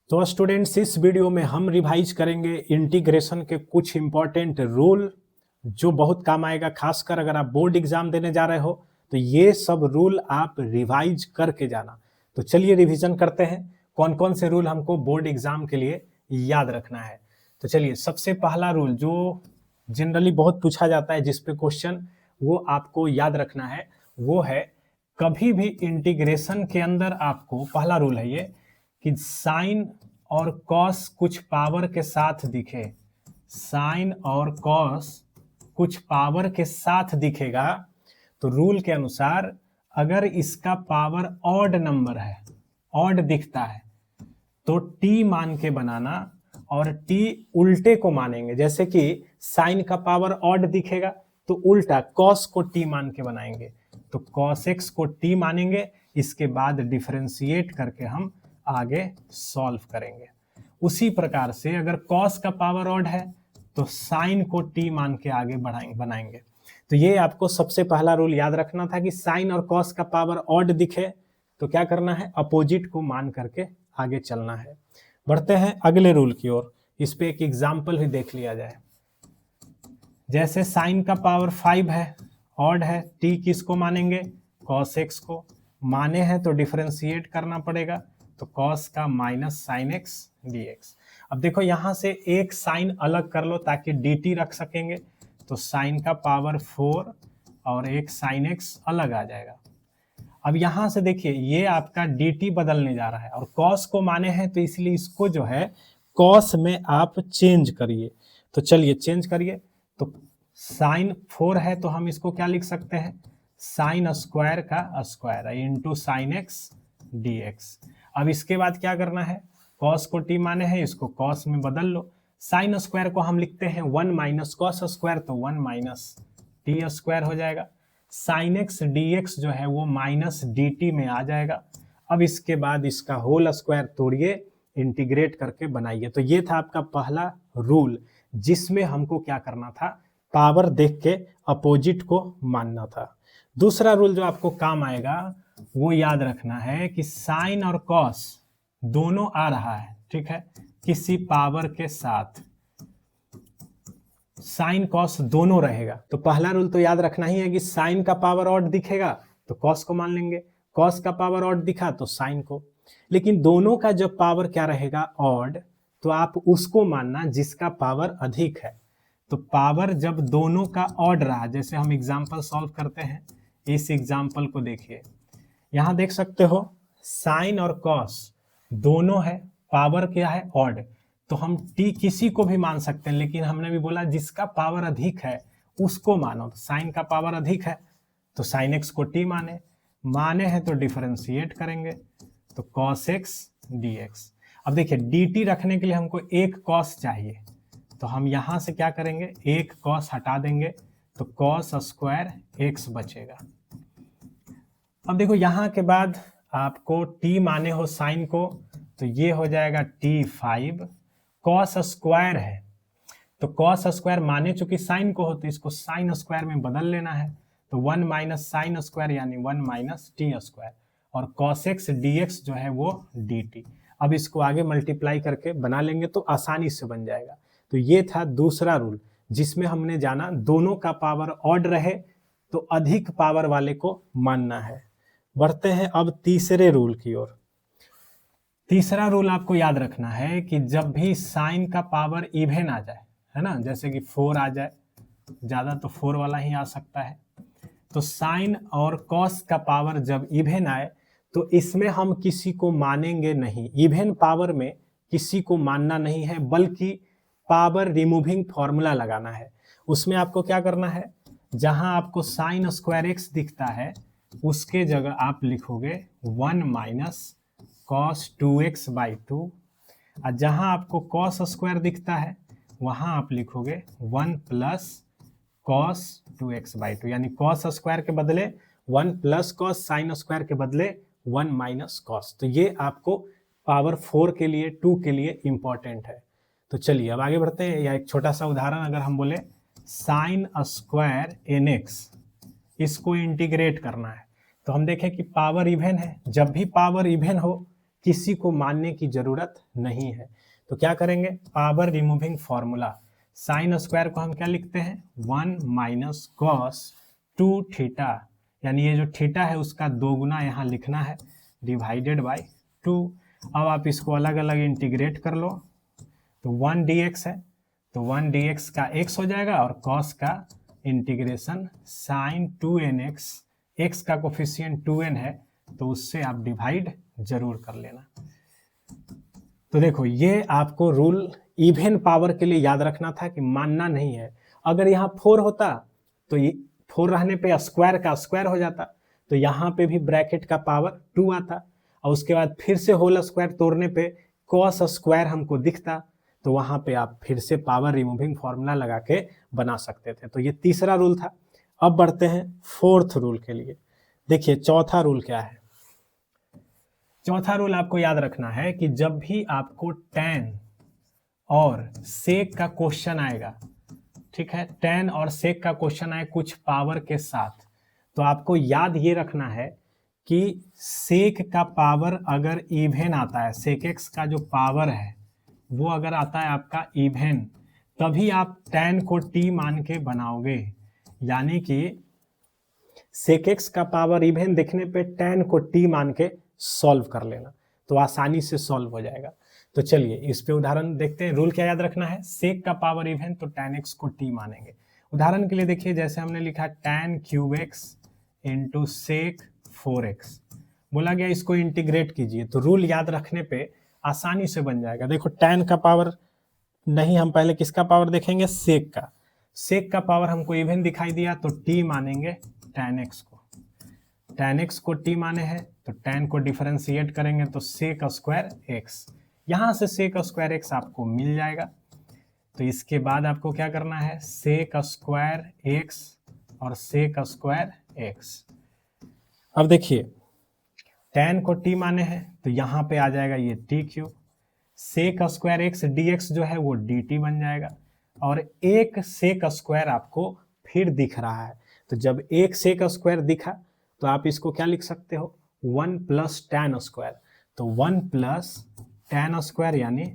तो स्टूडेंट्स, इस वीडियो में हम रिवाइज करेंगे इंटीग्रेशन के कुछ इंपॉर्टेंट रूल जो बहुत काम आएगा। खासकर अगर आप बोर्ड एग्जाम देने जा रहे हो तो ये सब रूल आप रिवाइज करके जाना। तो चलिए रिवीजन करते हैं कौन कौन से रूल हमको बोर्ड एग्जाम के लिए याद रखना है। तो चलिए, सबसे पहला रूल जो जनरली बहुत पूछा जाता है, जिस पे क्वेश्चन वो आपको याद रखना है, वो है कभी भी इंटीग्रेशन के अंदर आपको पहला रूल है ये कि साइन और कॉस कुछ पावर के साथ दिखे। साइन और कॉस कुछ पावर के साथ दिखेगा तो रूल के अनुसार अगर इसका पावर ऑड नंबर है, ऑड दिखता है, तो टी मान के बनाना और टी उल्टे को मानेंगे। जैसे कि साइन का पावर ऑड दिखेगा तो उल्टा कॉस को टी मान के बनाएंगे, तो कॉस एक्स को टी मानेंगे। इसके बाद डिफरेंशिएट करके हम आगे सॉल्व करेंगे। उसी प्रकार से अगर कॉस का पावर ऑड है तो साइन को टी मान के आगे बनाएंगे। तो ये आपको सबसे पहला रूल याद रखना था कि साइन और कॉस का पावर ऑड दिखे तो क्या करना है, अपोजिट को मान करके आगे चलना है। बढ़ते हैं अगले रूल की ओर। इस पे एक एग्जाम्पल भी देख लिया जाए। जैसे साइन का पावर 5 है, ऑड है, टी किसको मानेंगे, कॉस एक्स को। माने हैं तो डिफरेंशिएट करना पड़ेगा, तो कॉस का minus sine x D x. अब देखो यहां से एक साइन अलग कर लो ताकि डी टी रख सकेंगे, तो साइन का पावर 4 और एक साइन एक्स अलग आ जाएगा। अब यहां से देखिए ये आपका डी टी बदलने जा रहा है और कॉस को माने हैं तो इसलिए इसको जो है कॉस में आप चेंज करिए। तो चलिए चेंज करिए। तो साइन 4 है तो हम इसको क्या लिख सकते हैं, साइन स्क्वायर का square into sine x D x. अब इसके बाद क्या करना है, कॉस को टी माने हैं, इसको कॉस में बदल लो। साइन स्क्वायर को हम लिखते हैं 1 माइनस कॉस स्क्वायर, तो 1 माइनस टी स्क्वायर हो जाएगा। साइन एक्स डी एक्स जो है वो माइनस डी टी में आ जाएगा। अब इसके बाद इसका होल स्क्वायर तोड़िए, इंटीग्रेट करके बनाइए। तो ये था आपका पहला रूल जिसमें हमको क्या करना था, पावर देख के अपोजिट को मानना था। दूसरा रूल जो आपको काम आएगा वो याद रखना है कि साइन और कॉस दोनों आ रहा है, ठीक है, किसी पावर के साथ। साइन कॉस दोनों रहेगा तो पहला रूल तो याद रखना ही है कि साइन का पावर ऑड दिखेगा तो कॉस को मान लेंगे, कॉस का पावर ऑड दिखा तो साइन को। लेकिन दोनों का जब पावर क्या रहेगा, ऑड, तो आप उसको मानना जिसका पावर अधिक है। तो पावर जब दोनों का ऑड रहा, जैसे हम एग्जाम्पल सॉल्व करते हैं, इस एग्जाम्पल को देखिए, यहां देख सकते हो साइन और कॉस दोनों है, पावर क्या है, ऑड। तो हम टी किसी को भी मान सकते हैं, लेकिन हमने भी बोला जिसका पावर अधिक है उसको मानो। तो साइन का पावर अधिक है तो साइन एक्स को टी माने हैं तो डिफरेंशिएट करेंगे, तो कॉस एक्स डी एक्स। अब देखिए डी टी रखने के लिए हमको एक कॉस चाहिए, तो हम यहां से क्या करेंगे, एक कॉस हटा देंगे, तो कॉस स्क्वायर एक्स बचेगा। अब देखो यहां के बाद आपको टी माने हो साइन को, तो ये हो जाएगा T5। कॉस स्क्वायर है तो कॉस स्क्वायर माने चूंकि साइन को हो तो इसको साइन स्क्वायर में बदल लेना है, तो 1 माइनस साइन स्क्वायर यानी 1 माइनस टी स्क्वायर, और कॉस एक्स डी एक्स जो है वो डी टी। अब इसको आगे मल्टीप्लाई करके बना लेंगे तो आसानी से बन जाएगा। तो ये था दूसरा रूल जिसमें हमने जाना दोनों का पावर ऑड रहे तो अधिक पावर वाले को मानना है। बढ़ते हैं अब तीसरे रूल की ओर। तीसरा रूल आपको याद रखना है कि जब भी साइन का पावर इवन आ जाए, है ना, जैसे कि 4 आ जाए, ज्यादा तो 4 वाला ही आ सकता है, तो साइन और कॉस का पावर जब इवन आए तो इसमें हम किसी को मानेंगे नहीं। इवन पावर में किसी को मानना नहीं है, बल्कि पावर रिमूविंग फॉर्मूला लगाना है। उसमें आपको क्या करना है, जहां आपको साइन स्क्वायर एक्स दिखता है उसके जगह आप लिखोगे 1 माइनस कॉस 2x बाई 2, और जहां आपको कॉस स्क्वायर दिखता है वहां आप लिखोगे 1 प्लस कॉस 2x बाई 2, यानी कॉस स्क्वायर के बदले 1 प्लस कॉस, साइन स्क्वायर के बदले 1 माइनस कॉस। तो ये आपको पावर 4 के लिए, 2 के लिए इंपॉर्टेंट है। तो चलिए अब आगे बढ़ते हैं। या एक छोटा सा उदाहरण अगर हम बोले साइन स्क्वायर एन एक्स, इसको इंटीग्रेट करना है, तो हम देखें कि पावर इवन है। जब भी पावर इवन हो किसी को मानने की जरूरत नहीं है। तो क्या करेंगे, power removing formula, sine square को हम क्या लिखते हैं, 1 माइनस कॉस 2 थीटा, यानी ये जो थीटा है उसका 2 गुना यहाँ लिखना है, डिवाइडेड बाय 2। अब आप इसको अलग अलग इंटीग्रेट कर लो, तो 1 dx है, तो 1 dx का x हो जाएगा, और cos का इंटीग्रेशन साइन 2nx, x का कोफिशिएंट 2n है, तो उससे आप डिवाइड जरूर कर लेना। तो देखो ये आपको रूल इवन पावर के लिए याद रखना था कि मानना नहीं है। अगर यहाँ 4 होता तो ये 4 रहने पे स्क्वायर का स्क्वायर हो जाता, तो यहाँ पे भी ब्रैकेट का पावर 2 आता, और उसके बाद फिर से होल स्क्वायर तोड़ने पे कॉस स्क्वायर हमको दिखता, तो वहाँ पे आप फिर से पावर रिमूविंग फॉर्मूला लगा के बना सकते थे। तो ये तीसरा रूल था। अब बढ़ते हैं फोर्थ रूल के लिए। देखिए चौथा रूल क्या है। चौथा रूल आपको याद रखना है कि जब भी आपको tan और sec का क्वेश्चन आएगा, ठीक है, tan और sec का क्वेश्चन आए कुछ पावर के साथ, तो आपको याद ये रखना है कि sec का पावर अगर इवन आता है, sec x का जो पावर है वो अगर आता है आपका इवन, तभी आप tan को t मान के बनाओगे, यानी कि sec x का पावर इवन देखने पे tan को t मान के सॉल्व कर लेना, तो आसानी से सॉल्व हो जाएगा। तो चलिए इस पे उदाहरण देखते हैं। रूल क्या याद रखना है, sec का पावर इवन तो tan x को t मानेंगे। उदाहरण के लिए देखिए, जैसे हमने लिखा tan cube x into sec 4x, बोला गया इसको इंटीग्रेट कीजिए, तो रूल याद रखने पे आसानी से बन जाएगा। देखो tan का पावर नहीं, हम पहले किसका पावर देखेंगे, sec का। sec का पावर हमको इवन दिखाई दिया तो t मानेंगे tan x को, tan x को t माने हैं तो tan को डिफरेंशिएट करेंगे तो sec स्क्वायर x, यहाँ से sec स्क्वायर x आपको मिल जाएगा। तो इसके बाद आपको क्या करना है, sec स्क्वायर x और sec स्क्वायर x। अब देखिए tan को t माने हैं तो यहाँ पे आ जाएगा ये t cube, sec square x dx जो है वो dt बन जाएगा, और एक sec स्क्वायर आपको फिर दिख रहा है। तो जब एक sec स्क्वायर दिखा तो आप इसको क्या लिख सकते हो, 1 प्लस tan स्क्वायर, तो 1 प्लस tan स्क्वायर यानी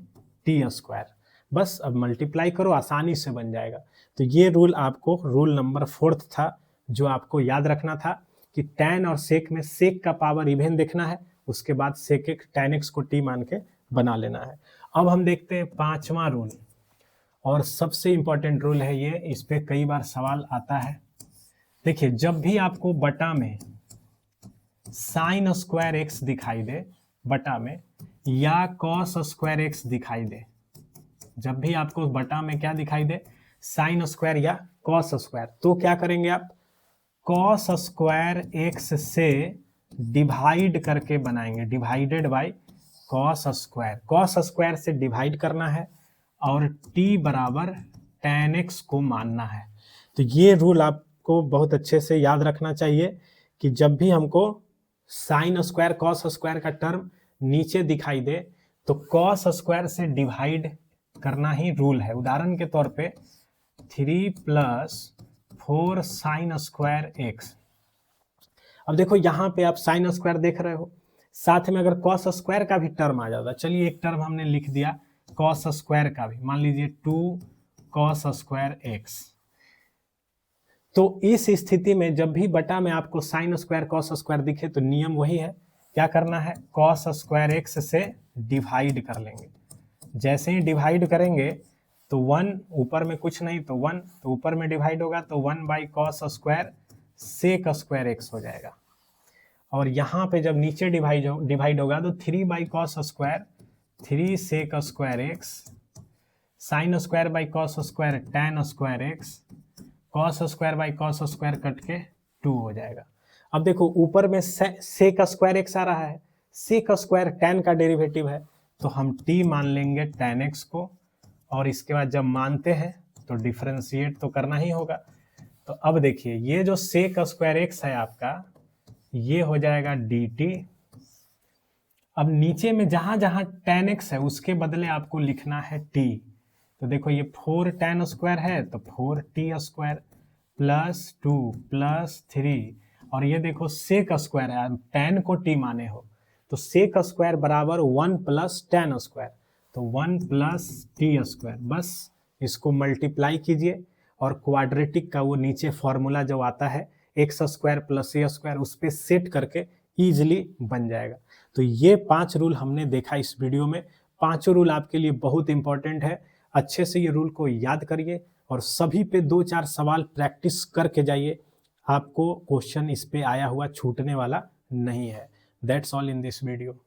t स्क्वायर। बस अब मल्टीप्लाई करो, आसानी से बन जाएगा। तो ये रूल आपको रूल नंबर 4 था, जो आपको याद रखना था कि tan और sec में sec का पावर इवन देखना है, उसके बाद sec tan x को t मान के बना लेना है। अब हम देखते हैं पांचवा रूल, और सबसे इंपॉर्टेंट रूल है ये, इस पे कई बार सवाल आता है। देखिए जब भी आपको बटा में साइन स्क्वायर x दिखाई दे बटा में, या कॉस स्क्वायर x दिखाई दे, जब भी आपको बटा में क्या दिखाई दे, साइन स्क्वायर या कॉस स्क्वायर, तो क्या करेंगे आप, कॉस स्क्वायर x से डिवाइड करके बनाएंगे, divided by cos square. Cos square से डिवाइड करना है और t बराबर tan x को मानना है। तो ये रूल आपको बहुत अच्छे से याद रखना चाहिए कि जब भी हमको साइन स्क्वायर कॉस स्क्वायर का टर्म नीचे दिखाई दे तो कॉस स्क्वायर से डिवाइड करना ही रूल है। उदाहरण के तौर पे 3 प्लस 4 साइन स्क्वायर x। अब देखो यहाँ पे आप साइन स्क्वायर देख रहे हो, साथ में अगर कॉस स्क्वायर का भी टर्म आ जाता, चलिए एक टर्म हमने लिख दिया कॉस स्क्वायर का भी, मान लीजिए 2 कॉस स्क्वायर x। तो इस स्थिति में जब भी बटा में आपको साइन स्क्वायर कॉस स्क्वायर दिखे तो नियम वही है, क्या करना है, कॉस स्क्वायर x से डिवाइड कर लेंगे। जैसे ही डिवाइड करेंगे तो 1 ऊपर में कुछ नहीं तो 1, तो ऊपर में डिवाइड होगा तो 1 by cos square sec square x हो जाएगा। और यहाँ पे जब नीचे डिवाइड होगा तो 3 by cos square 3 sec square x, sine square by cos square tan square x, cos square by cos square cut के 2 हो जाएगा। अब देखो ऊपर में सेक स्क्वायर x आ रहा है, सेक स्क्वायर tan का डेरिवेटिव है, तो हम t मान लेंगे tan x को, और इसके बाद जब मानते हैं तो डिफरेंशिएट तो करना ही होगा। तो अब देखिए ये जो सेक स्क्वायर x है आपका, ये हो जाएगा dt। अब नीचे में जहां जहां tan x है उसके बदले आपको लिखना है t। तो देखो ये 4 tan स्क्वायर है तो 4t स्क्वायर प्लस 2 प्लस 3, और ये देखो सेक स्क्वायर है, tan को t माने हो तो सेक स्क्वायर बराबर 1 प्लस टेन स्क्वायर, तो 1 प्लस टी स्क्वायर, बस इसको मल्टीप्लाई कीजिए और क्वाड्रेटिक का वो नीचे फॉर्मूला जो आता है एक्स स्क्वायर प्लस ए स्क्वायर उस पर सेट करके ईजिली बन जाएगा। तो ये 5 रूल हमने देखा इस वीडियो में। पांचों रूल आपके लिए बहुत इंपॉर्टेंट है, अच्छे से ये रूल को याद करिए और सभी पे 2-4 सवाल प्रैक्टिस करके जाइए, आपको क्वेश्चन इस पे आया हुआ छूटने वाला नहीं है। That's all in this video.